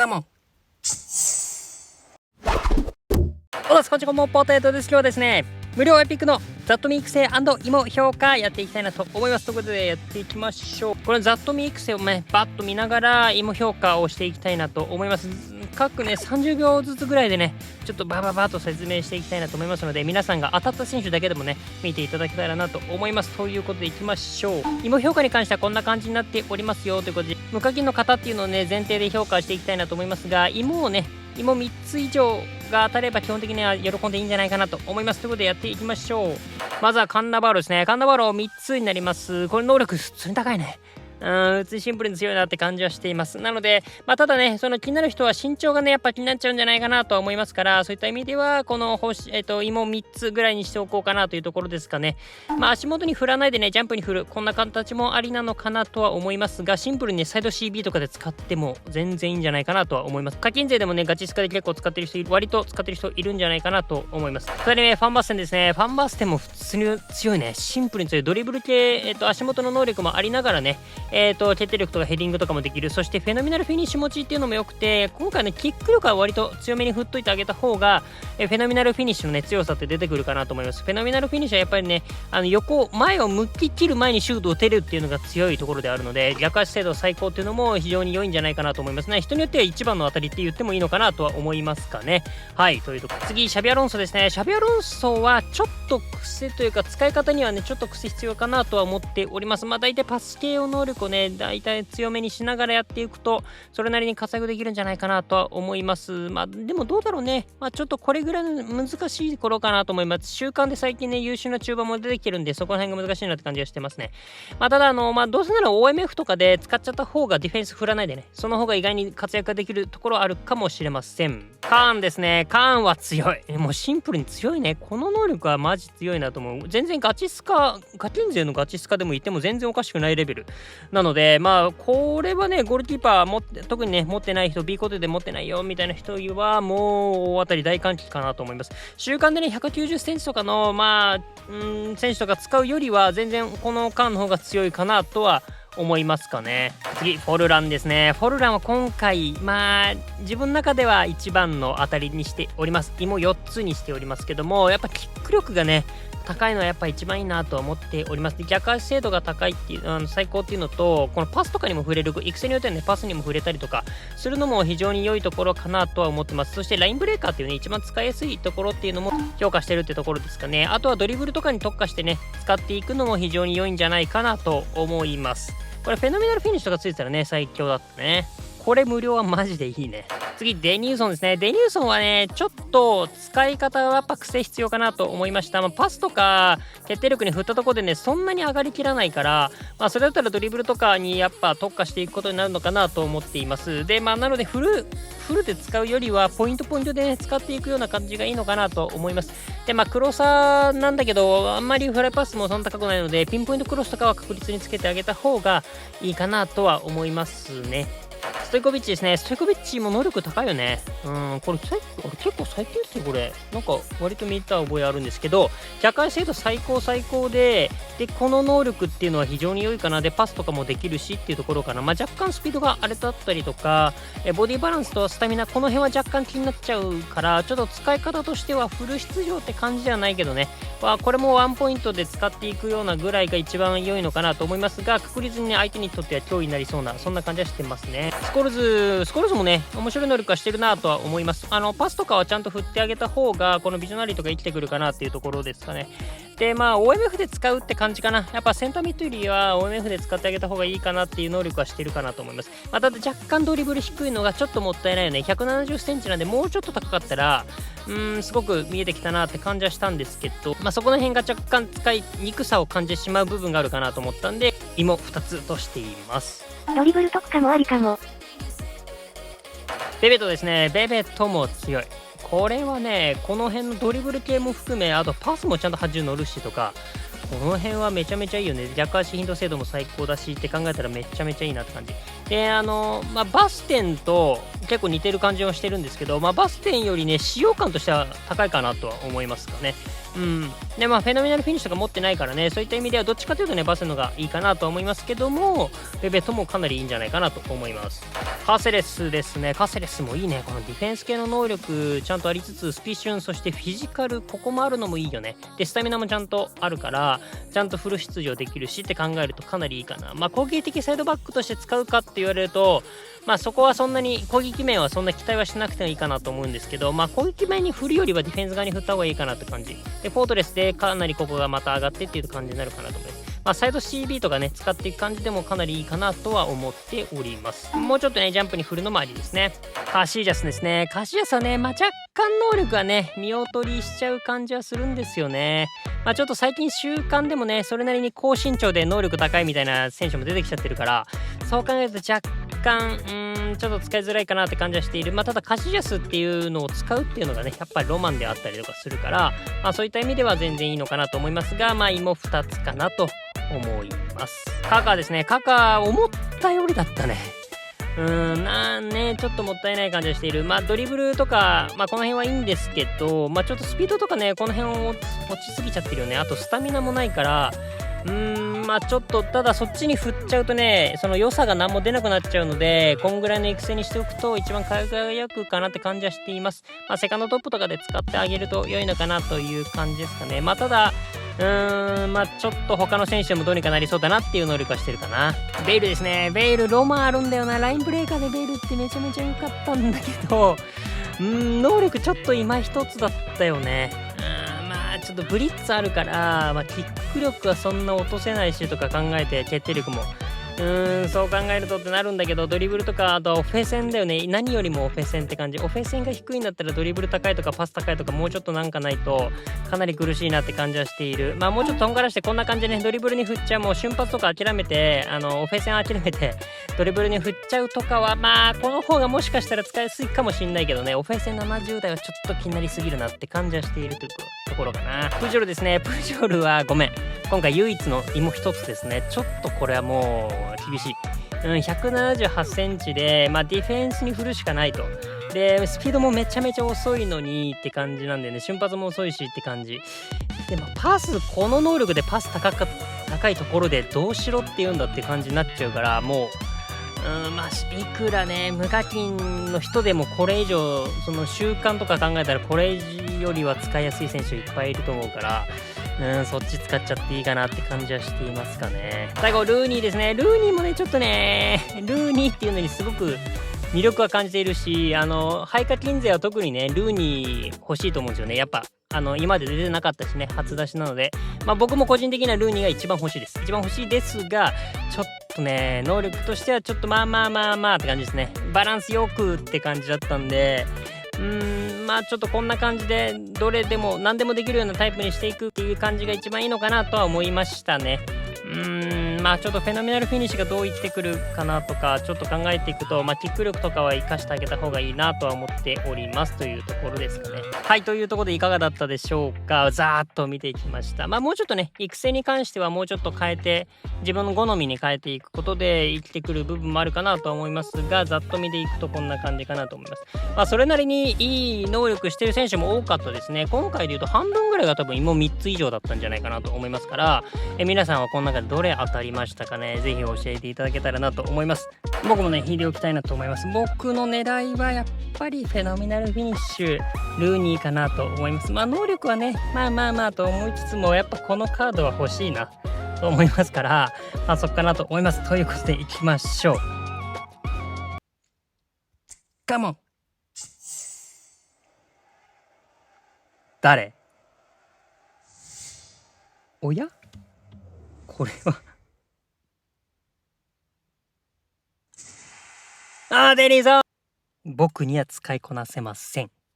カモン。おだすこんちこもポテトです。今日はですね、無料エピックのざっと見育成&芋評価やっていきたいなと思います。ということでやっていきましょう。これざっと見育成をね、バッと見ながら芋評価をしていきたいなと思います。各ね、30秒ずつぐらいでね、ちょっとババと説明していきたいなと思いますので、皆さんが当たった選手だけでもね、見ていただけたらなと思います。ということでいきましょう。芋評価に関してはこんな感じになっておりますよということで、無課金の方っていうのをね、前提で評価していきたいなと思いますが、芋3つ以上が当たれば基本的には喜んでいいんじゃないかなと思います。ということでやっていきましょう。まずはカンナバールですね。カンナバール3つになります。これ能力普通に高いね。普通にシンプルに強いなって感じはしています。なので、ただね、その気になる人は身長がね、やっぱ気になっちゃうんじゃないかなとは思いますから、そういった意味では、この芋3つぐらいにしておこうかなというところですかね。足元に振らないでね、ジャンプに振る、こんな形もありなのかなとは思いますが、シンプルにね、サイド CB とかで使っても全然いいんじゃないかなとは思います。課金税でもね、ガチスカで結構使ってる人割と使ってる人いるんじゃないかなと思います。2人目、ファンバステンですね。ファンバステンも普通に強いね。シンプルに強い。ドリブル系、足元の能力もありながらね、決定力とかヘディングとかもできる。そしてフェノミナルフィニッシュ持ちっていうのも良くて、今回のキック力は割と強めに振っといてあげた方が、フェノミナルフィニッシュのね、強さって出てくるかなと思います。フェノミナルフィニッシュはやっぱりね、前を向き切る前にシュートを打てるっていうのが強いところであるので、逆足精度最高っていうのも非常に良いんじゃないかなと思いますね。人によっては一番の当たりって言ってもいいのかなとは思いますかね。はい、というところ。次、シャビアロンソですね。シャビアロンソはちょっと癖というか、使い方にはね、ちょっと癖必要かなとは思っております。大体パス系の能力をね、大体強めにしながらやっていくとそれなりに活躍できるんじゃないかなとは思います。でもどうだろうね。ちょっとこれぐらいの難しい頃かなと思います。習慣で最近ね、優秀な中盤も出てきてるんで、そこら辺が難しいなって感じがしてますね。ただどうせなら OMF とかで使っちゃった方がディフェンス振らないでね、その方が意外に活躍ができるところあるかもしれません。カーンですね。カーンは強い。もうシンプルに強いね。この能力はマジ強いなと思う。全然ガチスカ、課金税のガチスカでもいても全然おかしくないレベルなので、これはね、ゴールキーパー特にね、持ってない人、B コーデで持ってないよみたいな人はもう大当たり大歓喜かなと思います。習慣でね、190センチとかの選手とか使うよりは全然このカーンの方が強いかなとは思いますかね。次、フォルランですね。フォルランは今回自分の中では一番の当たりにしております。芋4つにしておりますけども、やっぱキック力がね高いのはやっぱ一番いいなとは思っております。で、逆足精度が高いっていう最高っていうのと、このパスとかにも触れる、育成によってはねパスにも触れたりとかするのも非常に良いところかなとは思ってます。そしてラインブレーカーっていうね、一番使いやすいところっていうのも評価してるってところですかね。あとはドリブルとかに特化してね使っていくのも非常に良いんじゃないかなと思います。これフェノメナルフィニッシュとかついてたらね最強だったね。これ無料はマジでいいね。次、デニューソンですね。デニューソンはね、ちょっと使い方はやっぱ癖必要かなと思いました。パスとか決定力に振ったところでね、そんなに上がりきらないから、それだったらドリブルとかにやっぱ特化していくことになるのかなと思っています。で、なのでフルで使うよりはポイントでね、使っていくような感じがいいのかなと思います。で、クロサーなんだけど、あんまりフライパスもそんな高くないので、ピンポイントクロスとかは確実につけてあげた方がいいかなとは思いますね。ストイコビッチですね。ストイコビッチも能力高いよね。これ結構最近ですよ、これ。なんか割と見た覚えあるんですけど、逆足精度最高で、この能力っていうのは非常に良いかな。で、パスとかもできるしっていうところかな。若干スピードがあれだったりとか、ボディバランスとスタミナ、この辺は若干気になっちゃうから、ちょっと使い方としてはフル出場って感じではないけどね。これもワンポイントで使っていくようなぐらいが一番良いのかなと思いますが、確実にね、相手にとっては脅威になりそうな、そんな感じはしてますね。スコールズもね、面白い能力はしてるなとは思います。パスとかはちゃんと振ってあげた方が、このビジョナリーとか生きてくるかなっていうところですかね。で、OMF で使うって感じかな。やっぱセンターミッドよりは OMF で使ってあげた方がいいかなっていう能力はしてるかなと思います。ただ若干ドリブル低いのがちょっともったいないよね。170センチなんで、もうちょっと高かったら、すごく見えてきたなって感じはしたんですけど、そこの辺が若干使いにくさを感じてしまう部分があるかなと思ったんで、芋2つとしています。ドリブル特化もありかも。ベベトですね。ベベトも強い。これはね、この辺のドリブル系も含め、あとパスもちゃんと80乗るしとか、この辺はめちゃめちゃいいよね。逆足頻度精度も最高だしって考えたらめちゃめちゃいいなって感じ。で、バステンと結結構似てる感じはしてるんですけど、バステンよりね使用感としては高いかなとは思いますかね。でフェノメナルフィニッシュとか持ってないからね、そういった意味ではどっちかというとねバステンのがいいかなとは思いますけども、ベベトもかなりいいんじゃないかなと思います。カセレスですね。カセレスもいいね。このディフェンス系の能力ちゃんとありつつ、スピシュン、そしてフィジカル、ここもあるのもいいよね。でスタミナもちゃんとあるからちゃんとフル出場できるしって考えるとかなりいいかな。攻撃的サイドバックとして使うかって言われると、そこはそんなに攻撃面はそんな期待はしなくてもいいかなと思うんですけど、攻撃面に振るよりはディフェンス側に振った方がいいかなって感じで、フォートレスでかなりここがまた上がってっていう感じになるかなと思います。サイド CB とかね使っていく感じでもかなりいいかなとは思っております。もうちょっとねジャンプに振るのもありですね。カシージャスですね。カシージャスはね、若干能力がね見劣りしちゃう感じはするんですよね。ちょっと最近習慣でもねそれなりに高身長で能力高いみたいな選手も出てきちゃってるから、そう考えると若干ちょっと使いづらいかなって感じはしている。ただカシジャスっていうのを使うっていうのがねやっぱりロマンであったりとかするから、そういった意味では全然いいのかなと思いますが、芋2つかなと思います。カカですね。カカ思ったよりだったね。ちょっともったいない感じがしている。ドリブルとか、この辺はいいんですけど、ちょっとスピードとかねこの辺落ちすぎちゃってるよね。あとスタミナもないから、ちょっとただそっちに振っちゃうとねその良さが何も出なくなっちゃうので、こんぐらいの育成にしておくと一番輝くかなって感じはしています。セカンドトップとかで使ってあげると良いのかなという感じですかね。ただちょっと他の選手でもどうにかなりそうだなっていう能力はしてるかな。ベイルですね。ベイルロマンあるんだよな。ラインブレーカーでベイルってめちゃめちゃ良かったんだけど、能力ちょっと今一つだったよね。ちょっとブリッツあるから、キック力はそんな落とせないしとか考えて、決定力もそう考えるとってなるんだけど、ドリブルとかあとはオフェセンだよね。何よりもオフェセンって感じ。オフェセンが低いんだったらドリブル高いとかパス高いとかもうちょっとなんかないとかなり苦しいなって感じはしている。もうちょっととんがらしてこんな感じでねドリブルに振っちゃう、もう瞬発とか諦めてオフェセン諦めてドリブルに振っちゃうとかはこの方がもしかしたら使いやすいかもしんないけどね、オフェセン70代はちょっと気になりすぎるなって感じはしているところかな。プジョルですね。プジョルはごめん、今回唯一の芋一つですね。ちょっとこれはもう厳しい。178センチで、ディフェンスに振るしかないと。で、スピードもめちゃめちゃ遅いのにって感じなんでね、瞬発も遅いしって感じ。で、パス、この能力でパス高いところでどうしろっていうんだって感じになっちゃうから、もう、いくらね、無課金の人でもこれ以上、その習慣とか考えたらこれよりは使いやすい選手いっぱいいると思うから、そっち使っちゃっていいかなって感じはしていますかね。最後、ルーニーですね。ルーニーもね、ちょっとね、ルーニーっていうのにすごく魅力は感じているし、廃課金税は特にね、ルーニー欲しいと思うんですよね。やっぱ、今まで出てなかったしね、初出しなので、僕も個人的にはルーニーが一番欲しいです。一番欲しいですが、ちょっとね、能力としてはちょっとって感じですね。バランスよくって感じだったんで、ちょっとこんな感じでどれでも何でもできるようなタイプにしていくっていう感じが一番いいのかなとは思いましたね。ちょっとフェノメナルフィニッシュがどういってくるかなとかちょっと考えていくと、キック力とかは生かしてあげた方がいいなとは思っておりますというところですかね。はい、というところでいかがだったでしょうか。ざーっと見ていきました。もうちょっとね育成に関してはもうちょっと変えて自分の好みに変えていくことで生きてくる部分もあるかなとは思いますが、ざっと見ていくとこんな感じかなと思います。それなりにいい能力してる選手も多かったですね。今回でいうと半分ぐらいが多分芋3つ以上だったんじゃないかなと思いますから、皆さんはこの中でどれ当たりましたかね。ぜひ教えていただけたらなと思います。僕もね引いておきたいなと思います。僕の狙いはやっぱりフェノメナルフィニッシュルーニーかなと思います。能力はねと思いつつもやっぱこのカードは欲しいなと思いますから、そこかなと思います。ということでいきましょう。カモン。誰？おや？これはデリーさん、僕には使いこなせません。